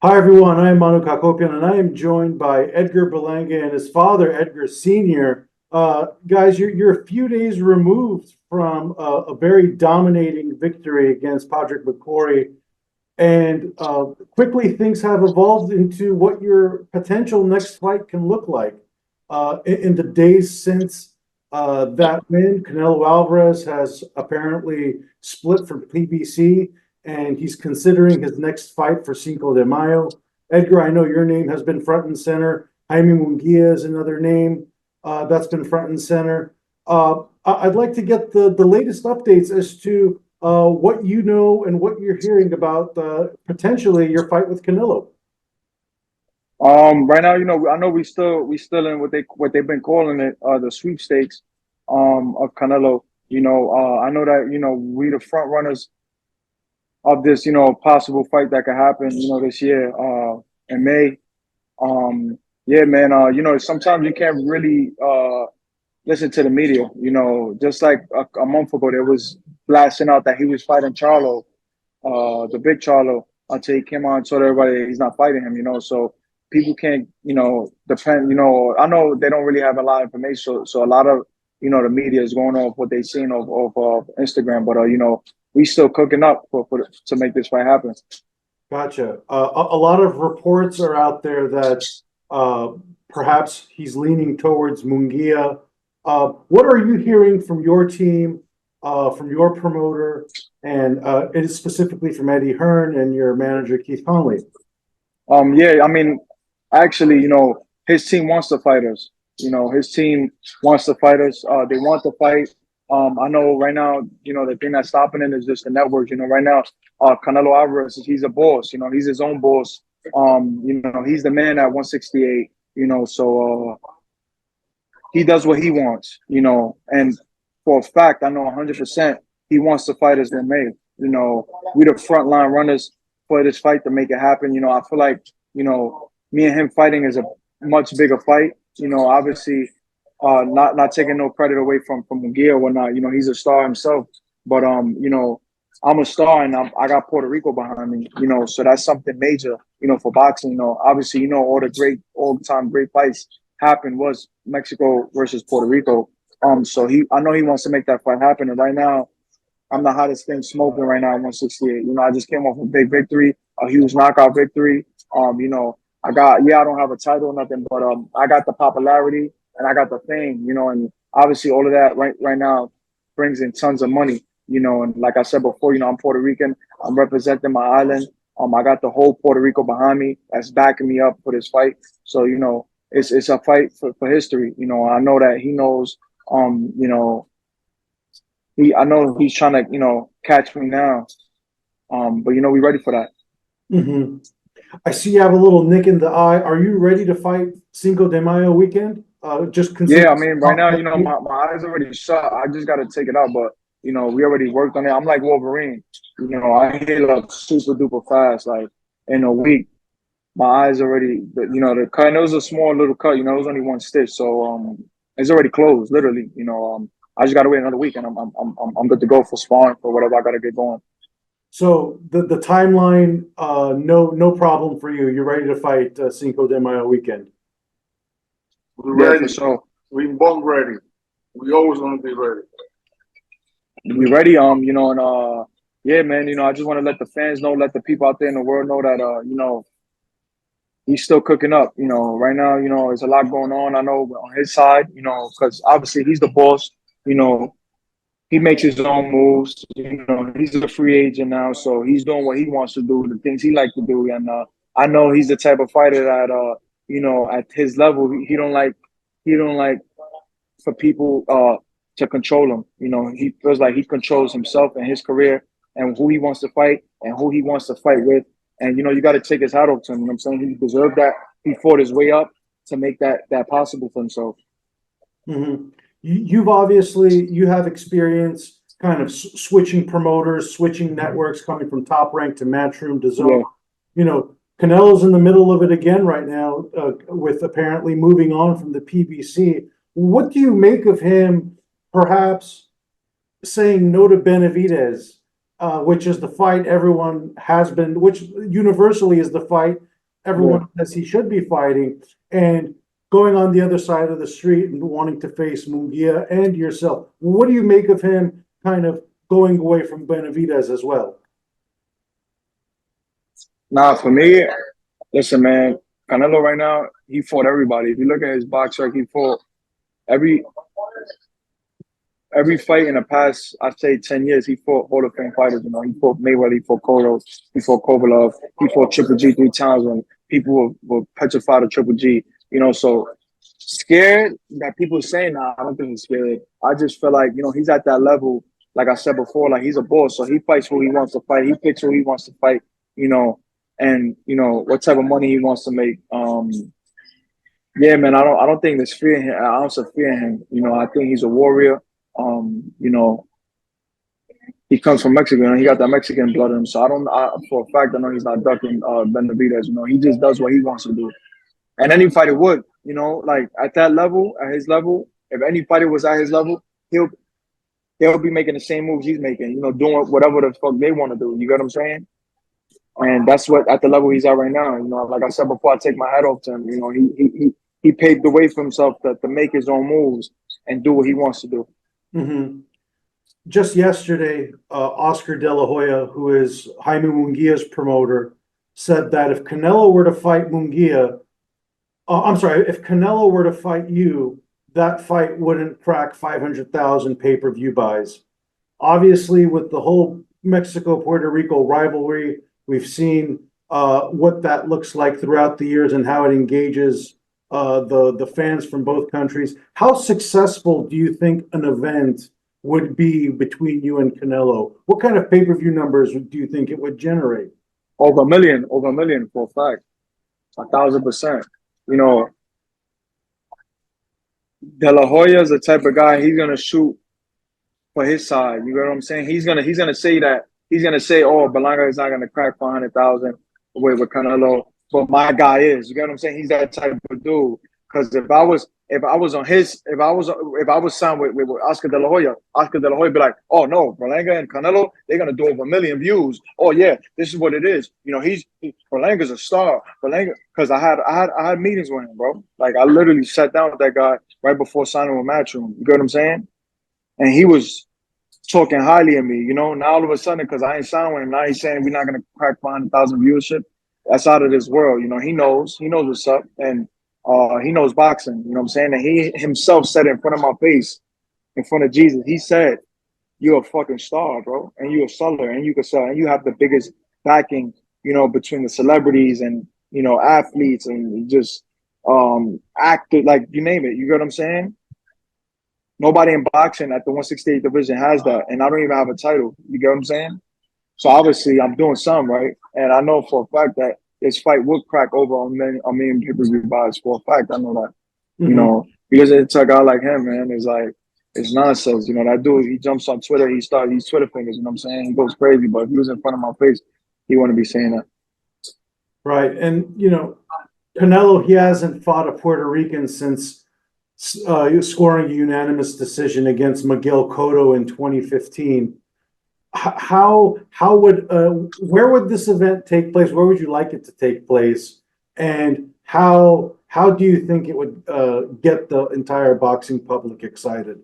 Hi everyone, I am Manouk Akopyan and I am joined by Edgar Berlanga and his father, Edgar Sr. Guys, you're a few days removed from a very dominating victory against Patrick McCrory, and quickly things have evolved into what your potential next fight can look like. In the days since that win, Canelo Alvarez has apparently split from PBC, and he's considering his next fight for Cinco de Mayo. Edgar, I know your name has been front and center. Jaime Munguia is another name that's been front and center. I'd like to get the latest updates as to what you know and what you're hearing about potentially your fight with Canelo. Right now, I know we still in what they've been calling it, the sweepstakes, of Canelo. I know that, we the front runners of this, possible fight that could happen, this year, in May. Yeah, man, sometimes you can't really, listen to the media, just like a month ago, there was blasting out that he was fighting Charlo, the big Charlo, until he came on and told everybody he's not fighting him, so people can't, depend, I know they don't really have a lot of information, so a lot of, the media is going off what they seen of Instagram, but, we still cooking up to make this fight happen. Gotcha. A lot of reports are out there that perhaps he's leaning towards Munguia. What are you hearing from your team, from your promoter, and it is specifically from Eddie Hearn and your manager, Keith Conley? Yeah, I mean, actually, his team wants to fight us. His team wants to fight us. They want to fight. I know right now, the thing that's stopping it is just the network. Right now, Canelo Alvarez, he's a boss. He's his own boss. He's the man at 168. So he does what he wants. And for a fact, I know 100% he wants to fight us in May. We the frontline runners for this fight to make it happen. I feel like, me and him fighting is a much bigger fight. Obviously, not taking no credit away from Munguia or whatnot. He's a star himself. But I'm a star and I got Puerto Rico behind me. So that's something major. For boxing. Obviously, all the all-time great fights happened was Mexico versus Puerto Rico. So I know he wants to make that fight happen. And right now, I'm the hottest thing smoking right now at 168. I just came off a big victory, a huge knockout victory. I don't have a title or nothing, but I got the popularity and I got the fame, and obviously all of that right now brings in tons of money, and like I said before, I'm Puerto Rican. I'm representing my island. I got the whole Puerto Rico behind me that's backing me up for this fight. So, it's a fight for history. I know that he knows, I know he's trying to, catch me now. But we ready for that. Mm-hmm. I see you have a little nick in the eye. Are you ready to fight Cinco de Mayo weekend? Just Yeah, I mean, right now, my eyes already shut. I just got to take it out, but we already worked on it. I'm like Wolverine. I heal up super duper fast. Like in a week, my eyes already. The cut. And it was a small little cut. It was only one stitch, so it's already closed, literally. I just got to wait another week, and I'm good to go for sparring for whatever I got to get going. So the timeline, no problem for you. You're ready to fight Cinco de Mayo weekend. We're ready. For sure. We both ready. We always want to be ready. We ready. And yeah, man. I just want to let the fans know, let the people out there in the world know that he's still cooking up. Right now, there's a lot going on. I know on his side, because obviously he's the boss. He makes his own moves. He's a free agent now, so he's doing what he wants to do, the things he likes to do. And I know he's the type of fighter that at his level, he don't like for people to control him. He feels like he controls himself and his career and who he wants to fight and who he wants to fight with. And you got to take his hat off to him. You know what I'm saying? He deserved that. He fought his way up to make that possible for himself. Mm-hmm. You have experience kind of switching promoters, switching networks, coming from Top Rank to Matchroom to Zone. Yeah. Canelo's in the middle of it again right now, with apparently moving on from the PBC. What do you make of him perhaps saying no to Benavidez, which is the fight everyone has been, which universally is the fight everyone says he should be fighting, and going on the other side of the street and wanting to face Munguia and yourself. What do you make of him kind of going away from Benavidez as well? Nah, for me, listen, man, Canelo right now, he fought everybody. If you look at his box record, he fought every fight in the past, I'd say 10 years, he fought Hall of Fame fighters. You know, he fought Mayweather, he fought Cotto, he fought Kovalov, he fought Triple G 3 times when people were petrified of Triple G. You know, so scared that people saying, nah, I don't think he's scared. I just feel like, you know, he's at that level, like I said before, like he's a boss. So he fights who he wants to fight. He picks who he wants to fight, you know, and, you know, what type of money he wants to make. Yeah, man, I don't think there's fear in him. I also fear him. You know, I think he's a warrior. You know, he comes from Mexico and he got that Mexican blood in him. So for a fact, I know he's not ducking Benavidez. You know, he just does what he wants to do. And any fighter would, you know, like at that level, at his level, if any fighter was at his level, they'll be making the same moves he's making, you know, doing whatever the fuck they want to do. You get what I'm saying? And that's what at the level he's at right now. You know, like I said before, I take my hat off to him. You know, he paved the way for himself to make his own moves and do what he wants to do. Mm-hmm. Just yesterday, Oscar De La Hoya, who is Jaime Munguia's promoter, said that if Canelo were to fight Munguia, if Canelo were to fight you, that fight wouldn't crack 500,000 pay-per-view buys. Obviously, with the whole Mexico-Puerto Rico rivalry, we've seen what that looks like throughout the years and how it engages the fans from both countries. How successful do you think an event would be between you and Canelo? What kind of pay-per-view numbers do you think it would generate? Over a million for a fact. 1,000%. You know, De La Hoya is the type of guy, he's gonna shoot for his side. You know what I'm saying? He's gonna say, oh, Berlanga is not gonna crack 400,000 with Canelo, but my guy is. You get what I'm saying? He's that type of dude. Because if I was signed with Oscar De La Hoya be like, oh no, Berlanga and Canelo, they're gonna do over 1 million views. Oh yeah, this is what it is. You know, Berlanga's a star. Berlanga, because I had meetings with him, bro. Like I literally sat down with that guy right before signing with Matchroom. You get what I'm saying? And he was talking highly of me, you know. Now all of a sudden, because I ain't signed with him, now he's saying we're not gonna crack 500,000 viewership. That's out of this world, you know. He knows what's up, and he knows boxing, you know what I'm saying? And he himself said it in front of my face, in front of Jesus. He said, you're a fucking star, bro. And you're a seller, and you can sell, and you have the biggest backing, you know, between the celebrities and, you know, athletes and just actors, like you name it. You get what I'm saying? Nobody in boxing at the 168 division has that. And I don't even have a title. You get what I'm saying? So obviously I'm doing something right. And I know for a fact that this fight would crack over a million pay-per-view buys. For a fact, I know that. Mm-hmm. You know, because it's a guy like him, man, it's nonsense. You know, that dude, he jumps on Twitter, he starts these Twitter fingers, you know what I'm saying? He goes crazy, but if he was in front of my face, he wouldn't be saying that. Right. And, you know, Canelo, he hasn't fought a Puerto Rican since scoring a unanimous decision against Miguel Cotto in 2015. Where would this event take place? Where would you like it to take place? And how do you think it would get the entire boxing public excited?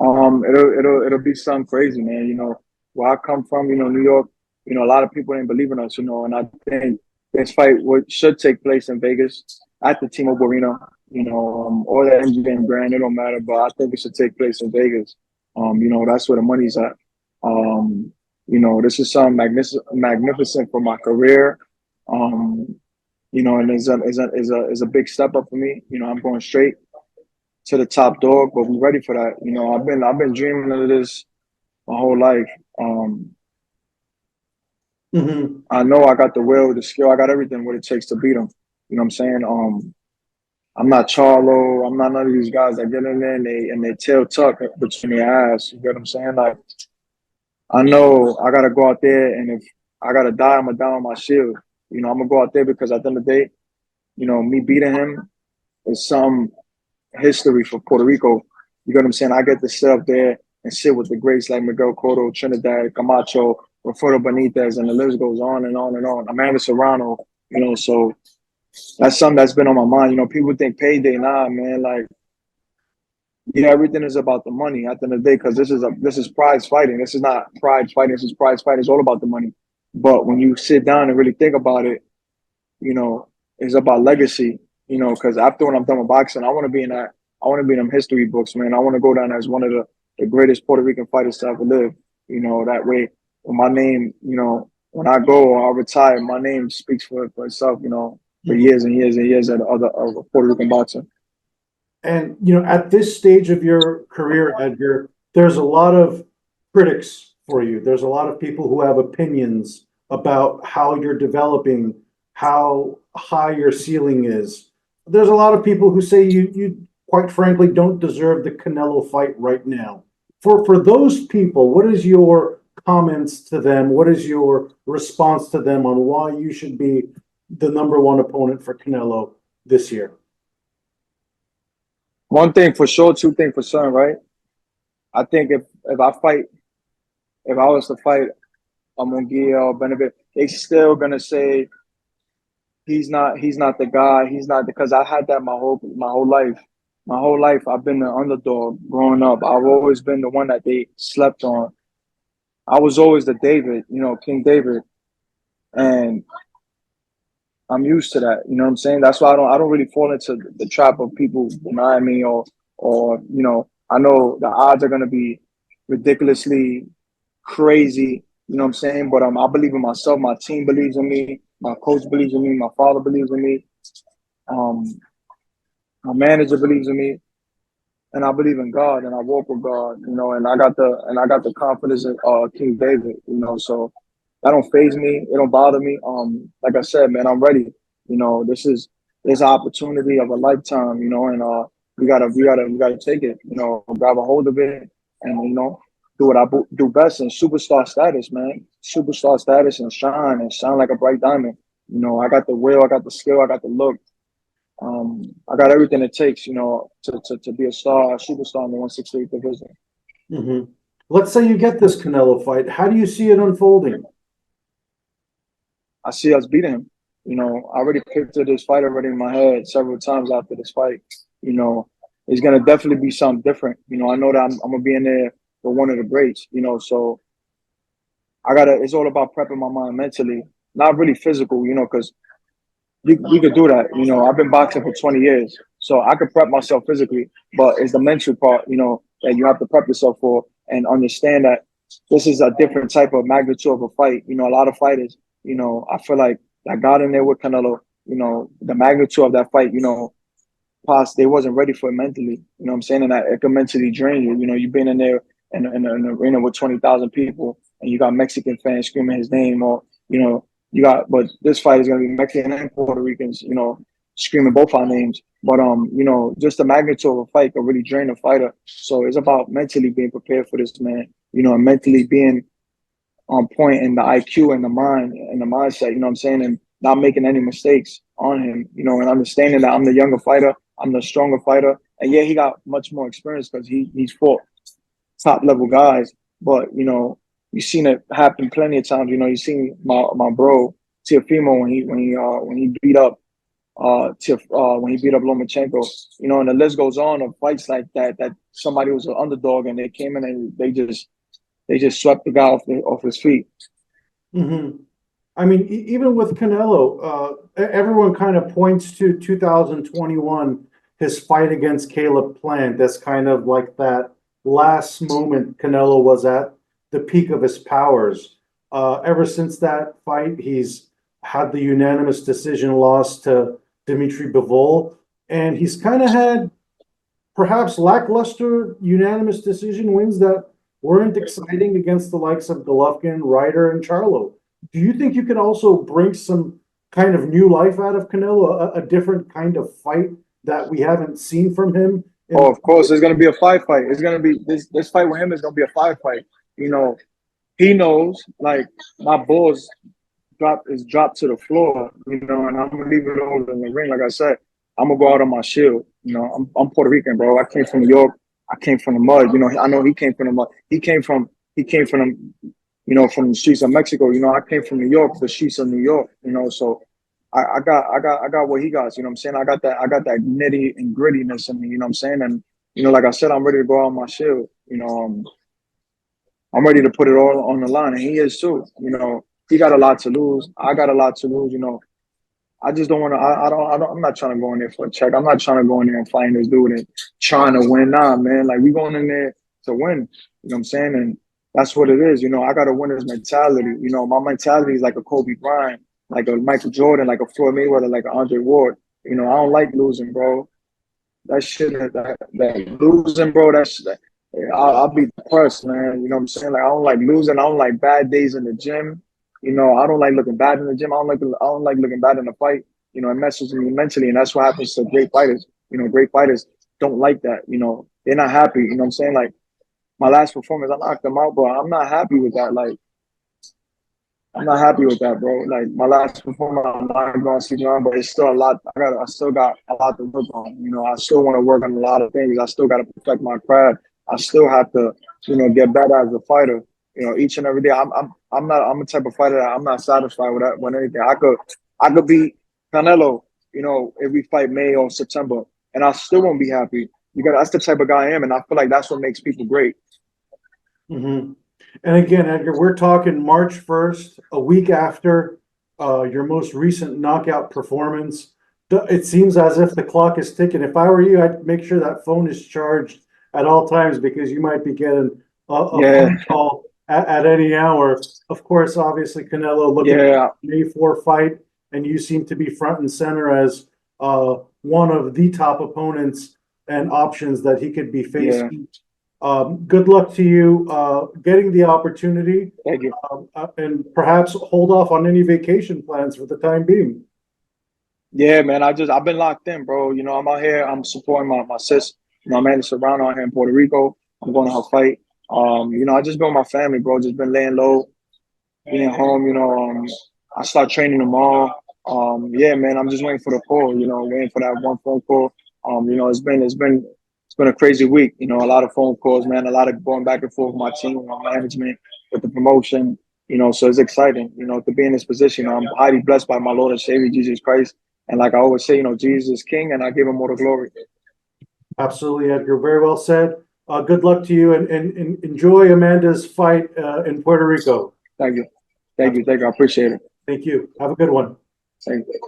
It'll be something crazy, man. You know, where I come from, you know, New York, you know, a lot of people didn't believe in us, you know, and I think this fight should take place in Vegas at the T-Mobile Arena, you know, or the MGM Grand, it don't matter, but I think it should take place in Vegas. You know, that's where the money's at. You know, this is something magnificent for my career. You know, and is a big step up for me. You know, I'm going straight to the top dog, but we're ready for that. You know, I've been dreaming of this my whole life. I know I got the will, the skill, I got everything what it takes to beat him. You know what I'm saying? I'm not Charlo. I'm not none of these guys that get in there and they tail tuck between their ass. You get what I'm saying? Like, I know I gotta go out there, and if I gotta die, I'm gonna die on my shield. You know, I'm gonna go out there because at the end of the day, you know, me beating him is some history for Puerto Rico. You get what I'm saying? I get to sit up there and sit with the greats like Miguel Cotto, Trinidad, Camacho, Roberto Benitez, and the list goes on and on and on. Amanda Serrano, You know, so that's something that's been on my mind. You know, people think payday, nah, man. Like, yeah, everything is about the money at the end of the day, because this is prize fighting. This is not pride fighting. This is prize fighting. It's all about the money. But when you sit down and really think about it, you know, it's about legacy. You know, because after when I'm done with boxing, I want to be in that. I want to be in them history books, man. I want to go down as one of the greatest Puerto Rican fighters to ever live. You know, that way, when my name, you know, when I go or I retire, my name speaks for itself. You know, for years and years and years of Puerto Rican boxing. And, you know, at this stage of your career, Edgar, there's a lot of critics for you. There's a lot of people who have opinions about how you're developing, how high your ceiling is. There's a lot of people who say you quite frankly don't deserve the Canelo fight right now. For those people, what is your comments to them? What is your response to them on why you should be the #1 opponent for Canelo this year? One thing for sure, two things for certain, right? I think if I was to fight Munguia or Benavidez, they still gonna say he's not the guy. He's not, because I had that my whole life. My whole life I've been the underdog growing up. I've always been the one that they slept on. I was always the David, you know, King David, and I'm used to that. You know what I'm saying? That's why I don't really fall into the trap of people denying me or you know, I know the odds are gonna be ridiculously crazy. You know what I'm saying? But I believe in myself. My team believes in me. My coach believes in me. My father believes in me. My manager believes in me, and I believe in God, and I walk with God. You know, and I got the confidence in King David. You know, so that don't faze me. It don't bother me. Like I said, man, I'm ready. You know, this an opportunity of a lifetime. You know, and we gotta take it. You know, grab a hold of it, and you know, do what I do best in superstar status, man. Superstar status, and shine like a bright diamond. You know, I got the will, I got the skill, I got the look. I got everything it takes, you know, to be a superstar in the 168 division. Mm-hmm. Let's say you get this Canelo fight. How do you see it unfolding? I see us beating him. You know, I already pictured this fight already in my head several times after this fight. You know, it's gonna definitely be something different. You know, I know that I'm gonna be in there for one of the greats. You know, so it's all about prepping my mind mentally, not really physical. You know, because we could do that. You know, I've been boxing for 20 years, so I could prep myself physically, but it's the mental part, you know, that you have to prep yourself for and understand that this is a different type of magnitude of a fight. You know, a lot of fighters, you know, I feel like I got in there with Canelo, you know, the magnitude of that fight, you know, they wasn't ready for it mentally. You know what I'm saying? And that it can mentally drain you. You know, you've been in there in an arena with 20,000 people and you got Mexican fans screaming his name, or, you know, but this fight is going to be Mexican and Puerto Ricans, you know, screaming both our names. But, you know, just the magnitude of a fight can really drain a fighter. So it's about mentally being prepared for this, man, you know, and mentally being on point in the IQ and the mind and the mindset, you know what I'm saying? And not making any mistakes on him, you know, and understanding that I'm the younger fighter, I'm the stronger fighter. And yeah, he got much more experience because he's fought top level guys. But, you know, you've seen it happen plenty of times. You know, you've seen my bro Teofimo when he beat up when he beat up Lomachenko, you know, and the list goes on of fights like that somebody was an underdog and they came in and they just swept the guy off his feet. Mm-hmm. I mean, even with Canelo, everyone kind of points to 2021, his fight against Caleb Plant. That's kind of like that last moment Canelo was at the peak of his powers. Ever since that fight, he's had the unanimous decision loss to Dimitri Bivol, and he's kind of had perhaps lackluster unanimous decision wins that weren't exciting against the likes of Golovkin, Ryder, and Charlo. Do you think you can also bring some kind of new life out of Canelo, a different kind of fight that we haven't seen from him? Oh, of course, it's going to be a fight. It's going to be this fight with him is going to be a fight. You know, he knows, like, my balls dropped to the floor, you know, and I'm going to leave it over in the ring. Like I said, I'm going to go out on my shield. You know, I'm Puerto Rican, bro. I came from New York. I came from the mud. You know, I know he came from the mud. He came from you know, from the streets of Mexico. You know, I came from New York, the streets of New York, you know, so I got what he got. You know what I'm saying? I got that nitty and grittiness in me. You know what I'm saying? And you know, like I said, I'm ready to go out my shield. You know, I'm ready to put it all on the line, and he is too. You know, he got a lot to lose. I got a lot to lose. You know, I just don't want to. I'm not trying to go in there for a check. I'm not trying to go in there and find this dude and trying to win. Nah, man. Like, we going in there to win. You know what I'm saying? And that's what it is. You know, I got a winner's mentality. You know, my mentality is like a Kobe Bryant, like a Michael Jordan, like a Floyd Mayweather, like a Andre Ward. You know, I don't like losing, bro. That shit, that losing, bro. I'll be depressed, man. You know what I'm saying? Like, I don't like losing. I don't like bad days in the gym. You know, I don't like looking bad in the gym. I don't like looking bad in the fight. You know, it messes with me mentally, and that's what happens to great fighters. You know, great fighters don't like that. You know, they're not happy. You know what I'm saying? Like, my last performance, I knocked them out, but I'm not happy with that. Like, I'm not happy with that, bro. Like, my last performance, I'm not going to see around, but it's still a lot. I still got a lot to work on. You know, I still want to work on a lot of things. I still got to perfect my craft. I still have to, you know, get better as a fighter. You know, each and every day. I'm a type of fighter that I'm not satisfied with that. With anything, I could beat Canelo. You know, if we fight May or September, and I still won't be happy. That's the type of guy I am, and I feel like that's what makes people great. Mm-hmm. And again, Edgar, we're talking March 1st, a week after your most recent knockout performance. It seems as if the clock is ticking. If I were you, I'd make sure that phone is charged at all times, because you might be getting a phone call at any hour. Of course, obviously, Canelo looking at the May 4 fight, and you seem to be front and center as one of the top opponents and options that he could be facing. Good luck to you getting the opportunity. Thank you. And perhaps hold off on any vacation plans for the time being. Yeah, man. I've been locked in, bro. You know, I'm out here. I'm supporting my sis. You know, man, it's around out here in Puerto Rico. I'm going to her fight. You know, I just been with my family, bro. Just been laying low, being home. You know, I start training tomorrow. Yeah, man. I'm just waiting for the call. You know, waiting for that one phone call. You know, it's been a crazy week. You know, a lot of phone calls, man. A lot of going back and forth with my team, with my management, with the promotion. You know, so it's exciting. You know, to be in this position. I'm highly blessed by my Lord and Savior Jesus Christ. And like I always say, you know, Jesus is King, and I give him all the glory. Absolutely, Edgar. Very well said. Good luck to you, and enjoy Amanda's fight in Puerto Rico. Thank you. Thank you. I appreciate it. Thank you. Have a good one. Thank you.